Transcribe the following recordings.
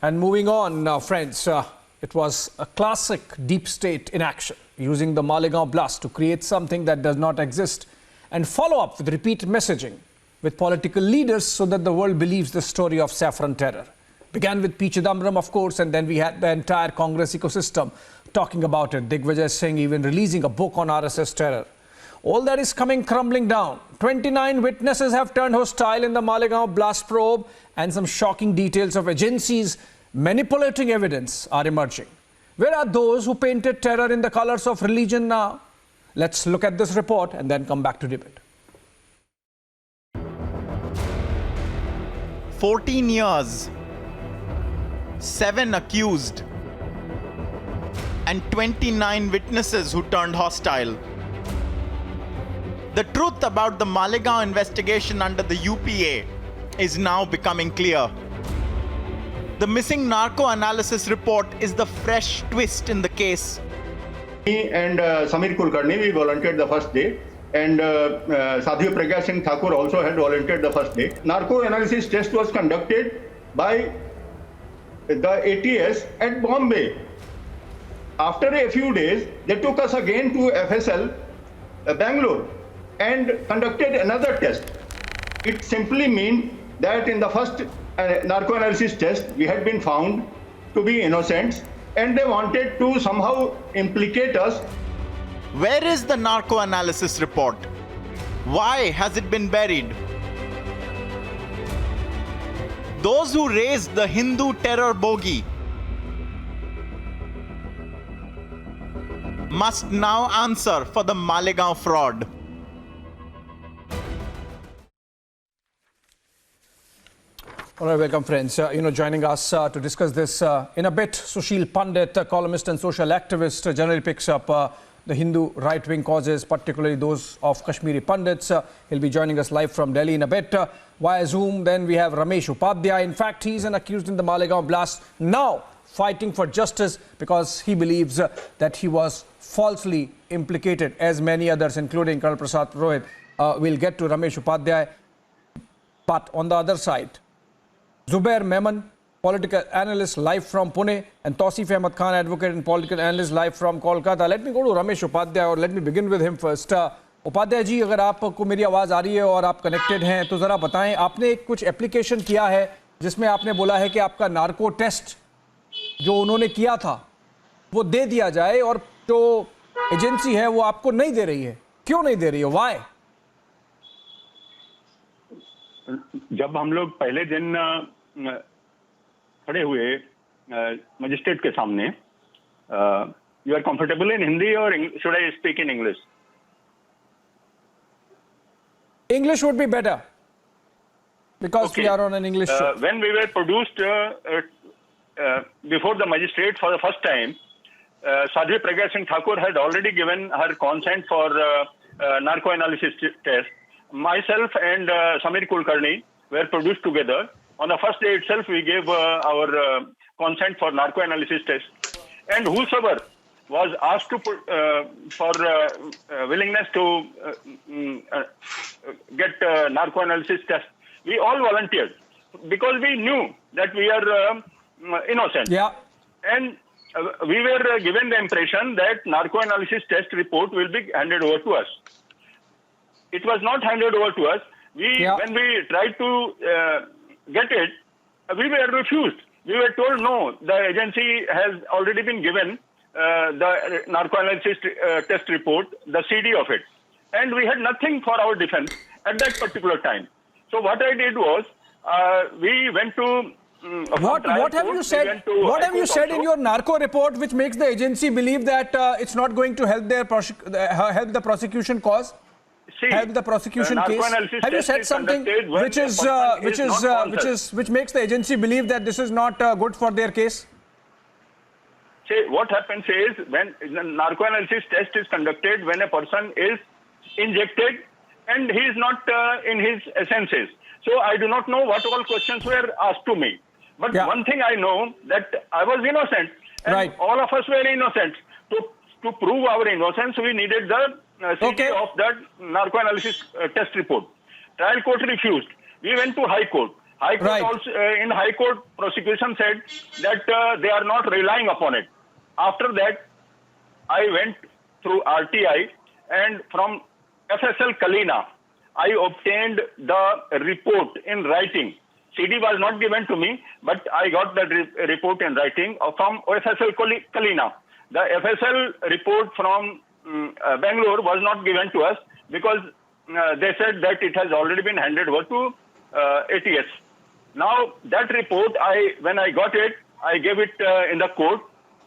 And moving on now, friends, it was a classic deep state in action, using the Malegaon blast to create something that does not exist and follow up with repeat messaging with political leaders so that the world believes the story of saffron terror. Began with P. Chidambaram, of course, and then we had the entire Congress ecosystem talking about it. Digvijay Singh even releasing a book on RSS terror. All that is coming crumbling down. 29 witnesses have turned hostile in the Malegaon blast probe, and some shocking details of agencies manipulating evidence are emerging. Where are those who painted terror in the colors of religion now? Let's look at this report and then come back to debate. 14 years, 7 accused, and 29 witnesses who turned hostile. The truth about the Malegaon investigation under the UPA is now becoming clear. The missing narco analysis report is the fresh twist in the case. Me and Samir Kulkarni, we volunteered the first day, and Sadhya Pragya Singh Thakur also had volunteered the first day. Narco analysis test was conducted by the ATS at Bombay. After a few days, they took us again to FSL, Bangalore, and conducted another test. It simply means that in the first narco analysis test, we had been found to be innocents, and they wanted to somehow implicate us. Where is the narco analysis report? Why has it been buried? Those who raised the Hindu terror bogey must now answer for the Malegaon fraud. All right, welcome, friends. Joining us to discuss this in a bit, Sushil Pandit, columnist and social activist, generally picks up the Hindu right-wing causes, particularly those of Kashmiri Pandits. He'll be joining us live from Delhi in a bit via Zoom. Then we have Ramesh Upadhyay. In fact, he's an accused in the Malegaon blast, now fighting for justice because he believes that he was falsely implicated, as many others, including Colonel Prasad Purohit. We'll get to Ramesh Upadhyay. But on the other side, Zubair Memon, political analyst live from Pune, and Tausif Ahmed Khan, advocate and political analyst live from Kolkata. Let me go to Ramesh Upadhyay और let me begin with him first. Upadhyay ji, अगर आपको मेरी आवाज़ आ रही है और आप connected हैं तो ज़रा बताएं, आपने कुछ एप्लीकेशन किया है जिसमें आपने बोला है कि आपका नार्को टेस्ट जो उन्होंने किया था वो दे दिया जाए और जो एजेंसी है वो आपको नहीं दे रही है, क्यों नहीं दे रही है, वाई? जब हम लोग पहले दिन खड़े हुए मजिस्ट्रेट के सामने, you are comfortable in Hindi और should I speak in English? English would be better because we are on an English show. When we were produced before the magistrate for the first time, Sadhya Pragya Singh Thakur had already given her consent for narco analysis test. Myself and Samir Kulkarni were produced together. On the first day itself, we gave our consent for narco analysis test. And whosoever was asked to put, for willingness to get narco analysis test, we all volunteered because we knew that we are innocent. Yeah. And we were given the impression that narco analysis test report will be handed over to us. It was not handed over to us. When we tried to get it, we were refused. We were told, no, the agency has already been given the narco analysis test report, the CD of it. And we had nothing for our defense at that particular time. So what I did was, we went to... What have you said? What have you said in your narco report which makes the agency believe that it's not going to help their help the prosecution cause? See, help the prosecution case? Have you said something which makes the agency believe that this is not good for their case? See, what happens is when the narco analysis test is conducted, when a person is injected and he is not in his senses. So I do not know what all questions were asked to me. But one thing I know, that I was innocent, and all of us were innocent. To prove our innocence, we needed the CD of that narco analysis test report. Trial court refused. We went to High Court. High Court Right. also, in High Court, prosecution said that they are not relying upon it. After that, I went through RTI, and from FSL Kalina, I obtained the report in writing. CD was not given to me, but I got the report in writing from FSL Kalina. The FSL report from Bangalore was not given to us because they said that it has already been handed over to ATS. Now, that report, when I got it, I gave it in the court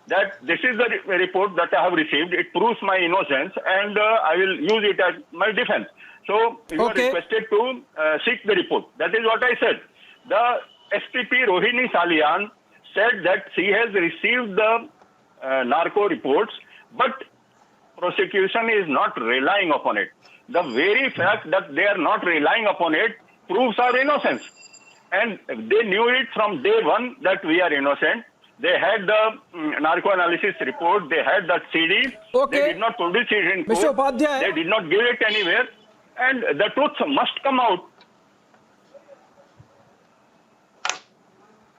that this is the report that I have received. It proves my innocence, and I will use it as my defense. So, you are requested to seek the report. That is what I said. The SPP Rohini Salian said that she has received the narco reports, but prosecution is not relying upon it. The very fact that they are not relying upon it proves our innocence. And they knew it from day one that we are innocent. They had the narco analysis report. They had that CD. Okay. They did not produce it in Mr. court. Upadhyay. They did not give it anywhere. And the truth must come out.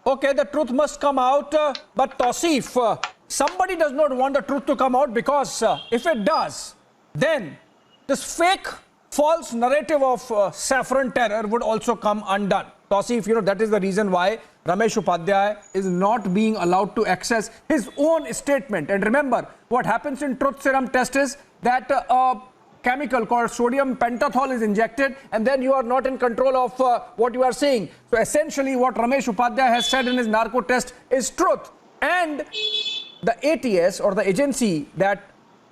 Okay, the truth must come out. But Tausif, somebody does not want the truth to come out because if it does, then this fake false narrative of saffron terror would also come undone. Tausif, that is the reason why Ramesh Upadhyay is not being allowed to access his own statement. And remember, what happens in truth serum test is that a chemical called sodium pentothal is injected, and then you are not in control of what you are saying. So essentially what Ramesh Upadhyay has said in his narco test is truth. And the ATS, or the agency that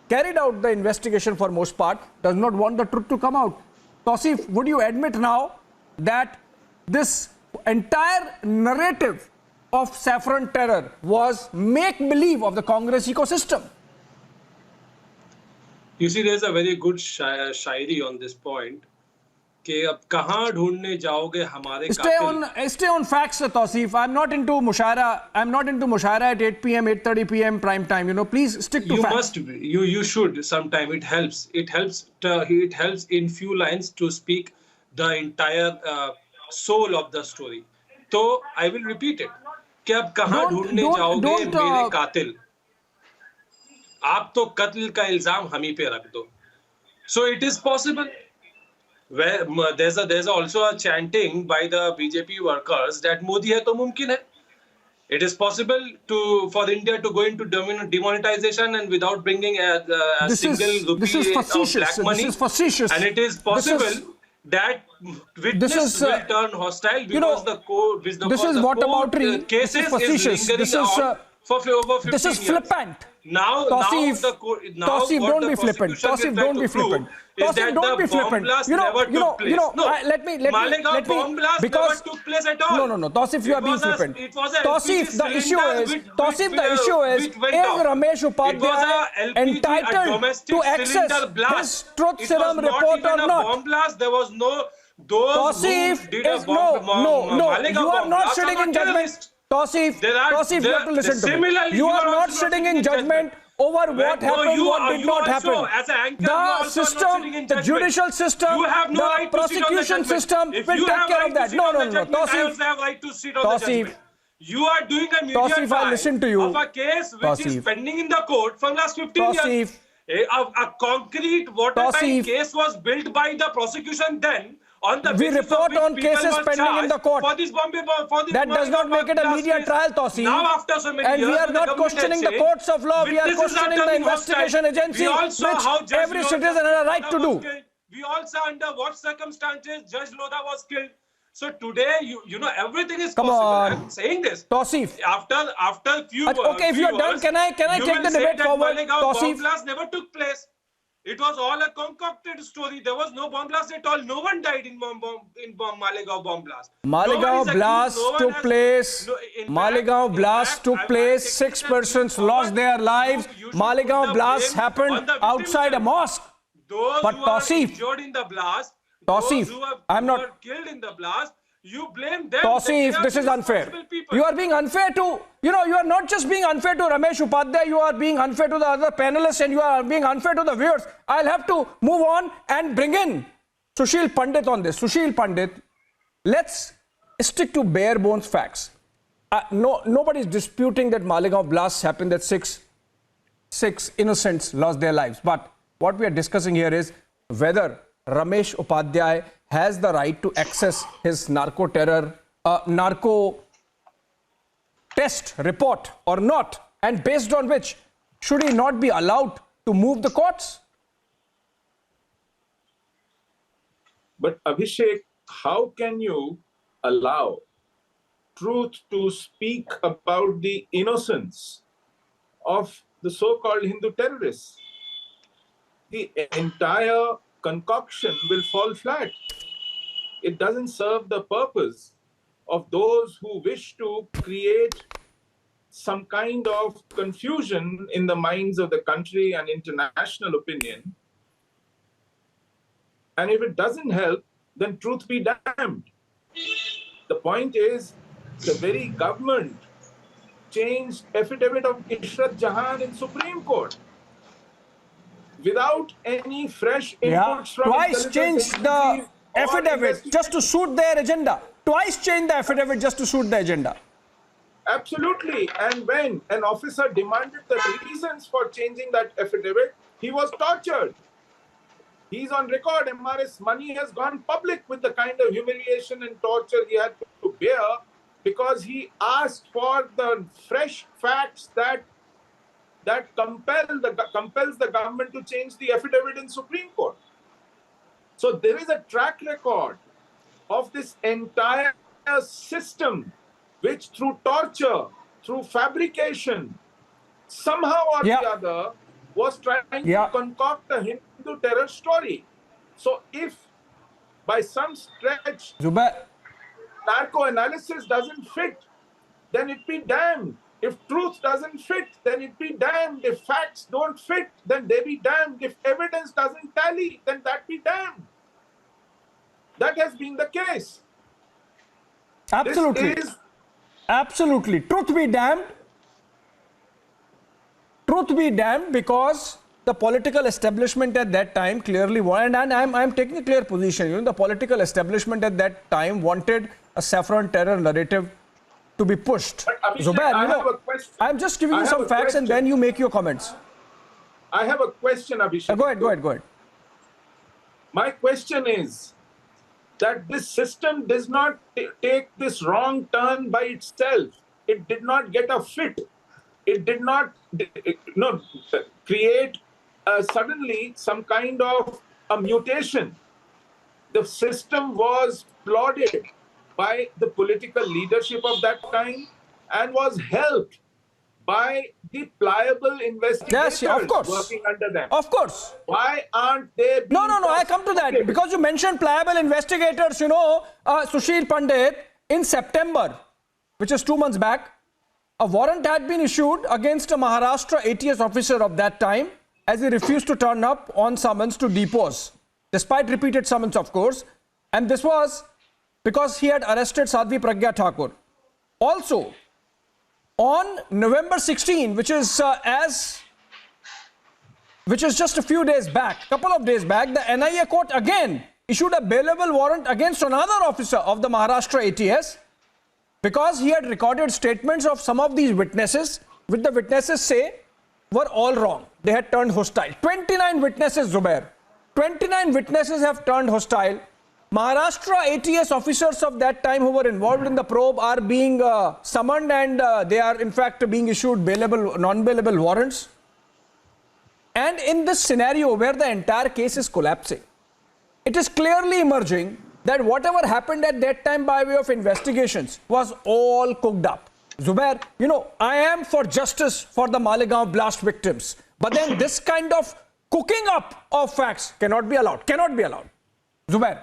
carried out the investigation for most part, does not want the truth to come out. Tausif, would you admit now that this entire narrative of saffron terror was make-believe of the Congress ecosystem? You see, there's a very good shairi on this point. कि अब कहाँ ढूंढने जाओगे हमारे कातिल? Stay on facts, Tausif. I'm not into mushaira at 8 p.m., 8:30 p.m. prime time. Please stick to facts. You should sometime. It helps in few lines to speak the entire soul of the story. So I will repeat it. कि अब कहाँ ढूंढने जाओगे मेरे कातिल? आप तो कत्ल का इल्जाम हम ही पे रख दो. So it is possible. Where there's also a chanting by the BJP workers that Modi hai to mumkin hai. It is possible for India to go into demonetization and without bringing a single rupee of black money. This is facetious. And it is possible that witness will turn hostile because the court cases is lingering on for over 15 years. This is flippant. Now Tausif, don't be flippant. Tausif, don't be flippant. Tausif, don't be flippant. Let me because never took place at all. No. Tausif, you are being flippant. Tausif, the issue is Ramesh Upadhyay entitled to access his truth serum report or not? There was no those Tausif who did a no. You are not sitting in judgment. Tausif, you have to listen to me. You are not sitting in judgment over what happened, what did not happen. The system, the judicial system, the prosecution system will take care of that. No. Tausif, you are doing a media trial of a case which is pending in the court from last 15 years. A concrete watertight case was built by the prosecution then. We report on cases pending in the court. That does not make it a media trial, Tausif. Now, after so many and years, we are not questioning the courts of law. We are questioning the investigation agency, which every citizen has a right to do. We all saw under what circumstances Judge Lodha was killed. So today, you know, everything is possible. I'm saying this. Tausif. After few okay, if you are done, can I take the debate forward? Malegaon bomb blast never took place. It was all a concocted story. There was no bomb blast at all. No one died in Malegaon bomb blast. Malegaon blast took place. Malegaon blast took place. 6 persons lost their lives. Malegaon blast happened outside a mosque. Those but who are Tausif, injured in the blast, Tausif, those who were killed in the blast, you blame them. Tausif, this is unfair. You are being unfair to, you are not just being unfair to Ramesh Upadhyay, you are being unfair to the other panelists and you are being unfair to the viewers. I'll have to move on and bring in Sushil Pandit on this. Sushil Pandit, let's stick to bare bones facts. Nobody is disputing that Malegaon blasts happened, that six innocents lost their lives. But what we are discussing here is whether Ramesh Upadhyay has the right to access his narco test report or not, and based on which should he not be allowed to move the courts? But Abhishek, how can you allow truth to speak about the innocence of the so-called Hindu terrorists? The entire concoction will fall flat. It doesn't serve the purpose of those who wish to create some kind of confusion in the minds of the country and international opinion. And if it doesn't help, then truth be damned. The point is, the very government changed affidavit of Ishrat Jahan in Supreme Court without any fresh inputs from twice changed the affidavit just to suit their agenda. Twice changed the affidavit just to suit the agenda. Absolutely. And when an officer demanded the reasons for changing that affidavit, he was tortured. He's on record. MRS money has gone public with the kind of humiliation and torture he had to bear because he asked for the fresh facts that compels the government to change the affidavit in Supreme Court. So there is a track record of this entire system which through torture, through fabrication, somehow or the other was trying to concoct a Hindu terror story. So if by some stretch narco analysis doesn't fit, then it be damned. If truth doesn't fit, then it be damned. If facts don't fit, then they be damned. If evidence doesn't tally, then that be damned. That has been the case. Absolutely. Absolutely. Truth be damned. Truth be damned, because the political establishment at that time clearly wanted, and I'm taking a clear position, you know, the political establishment at that time wanted a saffron terror narrative to be pushed. Zubair, you know, I'm just giving you some facts and then you make your comments. I have a question, Abhishek. Go ahead. My question is that this system does not take this wrong turn by itself. It did not get a fit. It did not create suddenly some kind of a mutation. The system was applauded by the political leadership of that time and was helped by the pliable investigators working under them. Of course. Why aren't they being No, I come to that. Because you mentioned pliable investigators, you know, Sushil Pandit, in September, which is 2 months back, a warrant had been issued against a Maharashtra ATS officer of that time as he refused to turn up on summons to depose, despite repeated summons, of course. And this was because he had arrested Sadhvi Pragya Thakur. Also, on November 16, which is just a few days back, couple of days back, the NIA court again issued a bailable warrant against another officer of the Maharashtra ATS because he had recorded statements of some of these witnesses, which the witnesses say were all wrong. They had turned hostile. 29 witnesses, Zubair. 29 witnesses have turned hostile. Maharashtra ATS officers of that time who were involved in the probe are being summoned, and they are in fact being issued bailable, non-bailable warrants. And in this scenario where the entire case is collapsing, it is clearly emerging that whatever happened at that time by way of investigations was all cooked up. Zubair, you know, I am for justice for the Malegaon blast victims, but then this kind of cooking up of facts cannot be allowed. Cannot be allowed. Zubair.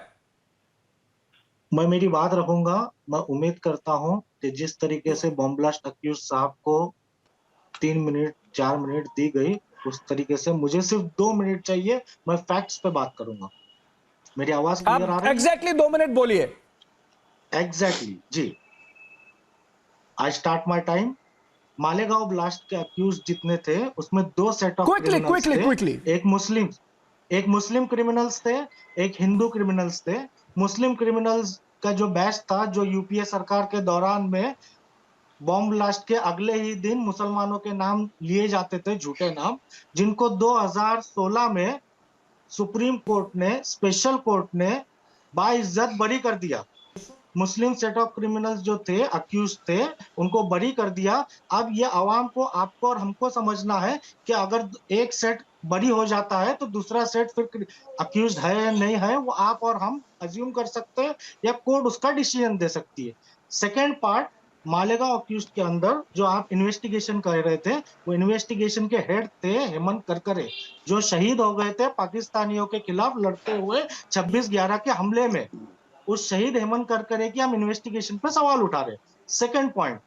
मैं मेरी बात रखूंगा. मैं उम्मीद करता हूं कि जिस तरीके से बम ब्लास्ट अक्यूज साहब को 3 मिनट 4 मिनट दी गई, उस तरीके से मुझे सिर्फ 2 मिनट चाहिए. मैं फैक्ट्स पे बात करूंगा. मेरी आवाज क्लियर आ रही है? एग्जैक्टली 2 मिनट बोलिए. एग्जैक्टली जी. I start my time. Malegaon blast के अक्यूज जितने थे उसमें 2 सेट ऑफ क्विकली. एक मुस्लिम क्रिमिनल्स थे, एक हिंदू क्रिमिनल्स थे. मुस्लिम क्रिमिनल्स का जो बैच था, जो यूपीए सरकार के दौरान में बॉम्ब ब्लास्ट के अगले ही दिन मुसलमानों के नाम लिए जाते थे, झूठे नाम, जिनको 2016 में सुप्रीम कोर्ट ने, स्पेशल कोर्ट ने बाइज्जत बरी कर दिया। मुस्लिम सेट ऑफ क्रिमिनल्स जो थे, अक्यूज थे, उनको बरी कर दिया। अब ये आवाम को, आपको और हमको समझना है कि अगर एक सेट बरी हो जाता है तो दूसरा सेट फिर अक्यूज है या नहीं है, वो आप और हम अज्यूम कर सकते हैं या कोर्ट उसका डिसीजन दे सकती है। सेकेंड पार्ट, मालेगांव अक्यूज के अंदर जो आप इन्वेस्टिगेशन कर रहे थे, वो इन्वेस्टिगेशन के हेड थे हेमंत करकरे, जो शहीद हो गए थे पाकिस्तानियों के खिलाफ लड़ते हुए 26/11 के हमले में। उस शहीद हेमंत करकरे की हम इन्वेस्टिगेशन पे सवाल उठा रहे। सेकंड पॉइंट,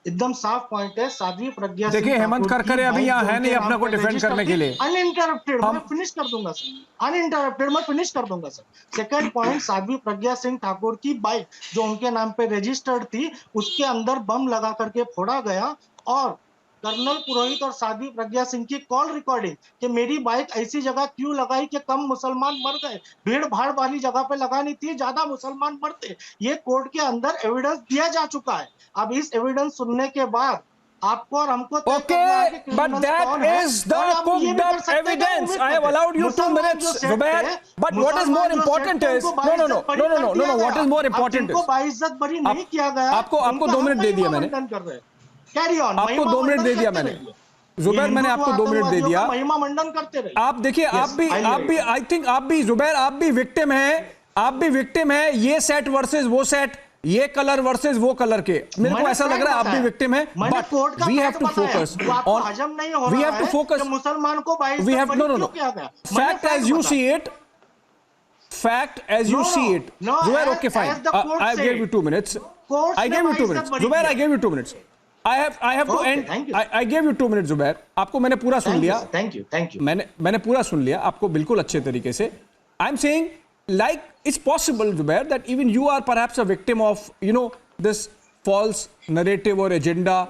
एकदम साफ पॉइंट है, साध्वी प्रज्ञा सिंह देखिए, हेमंत करकरे अभी यहाँ है नहीं अपना को डिफेंड करने के लिए। अनइंटरप्टेड मैं फिनिश कर दूंगा सर, अनइंटरप्टेड मैं फिनिश कर दूंगा sir. Second point, Sadhvi Pragya Singh Thakur की बाइक जो उनके नाम पे रजिस्टर्ड थी, उसके अंदर बम लगा करके फोड़ा गया। और कर्नल पुरोहित और साध्वी प्रज्ञा सिंह की कॉल रिकॉर्डिंग कि मेरी बाइक ऐसी जगह क्यों लगाई कि कम मुसलमान मर गए, भीड़ भाड़ वाली जगह पे लगानी थी, ज्यादा मुसलमान मरते, ये कोर्ट के अंदर एविडेंस दिया जा चुका है। अब इस एविडेंस सुनने के बाद आपको और हमको Okay, but that is the cooked up evidence. I have allowed you 2 minutes, Zubair. But what is more important is no. What is more important is बाइज्जत बरी नहीं किया गया। आपको 2 मिनट दे दिया मैंने। कैरी ऑन, आपको 2 मिनट दे दिया मैंने। जुबैर, मैंने आपको 2 मिनट दे दिया। महिमा मंडन करते रहे। आप देखिए, आप भी आई थिंक आप भी जुबैर, आप भी विक्टिम हैं। आप भी विक्टिम है, ये सेट वर्सेस वो सेट, ये कलर वर्सेस वो कलर के। मेरे को ऐसा लग रहा है आप भी विक्टिम है। But we have to focus on, we have to focus, मुसलमान को we have no fact as you see it, fact as you see it. Zubair, okay, fine. I gave you 2 minutes. I gave you 2 minutes. Zubair, I gave you 2 minutes. I have to end. I gave you 2 minutes, Zubair. आपको मैंने पूरा सुन लिया. Thank you. मैंने पूरा सुन लिया आपको बिल्कुल अच्छे तरीके से. I'm saying, like, it's possible, Zubair, that even you are perhaps a victim of, this false narrative or agenda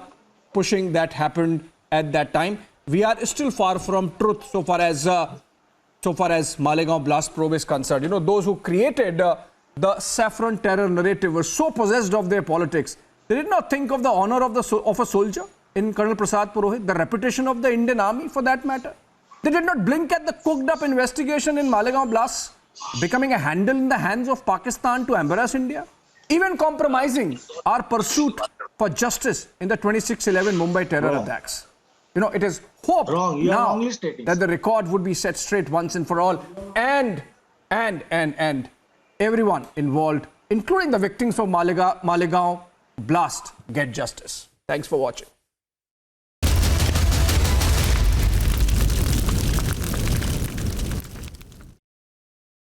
pushing that happened at that time. We are still far from truth so far as Malegaon blast probe is concerned. Those who created the saffron terror narrative were so possessed of their politics. They did not think of the honor of a soldier in Colonel Prasad Purohit, the reputation of the Indian army for that matter. They did not blink at the cooked up investigation in Malegaon blasts becoming a handle in the hands of Pakistan to embarrass India, even compromising our pursuit for justice in the 26/11 Mumbai terror attacks. It is hope now that the record would be set straight once and for all, and everyone involved, including the victims of Malegaon blast, get justice. Thanks for watching.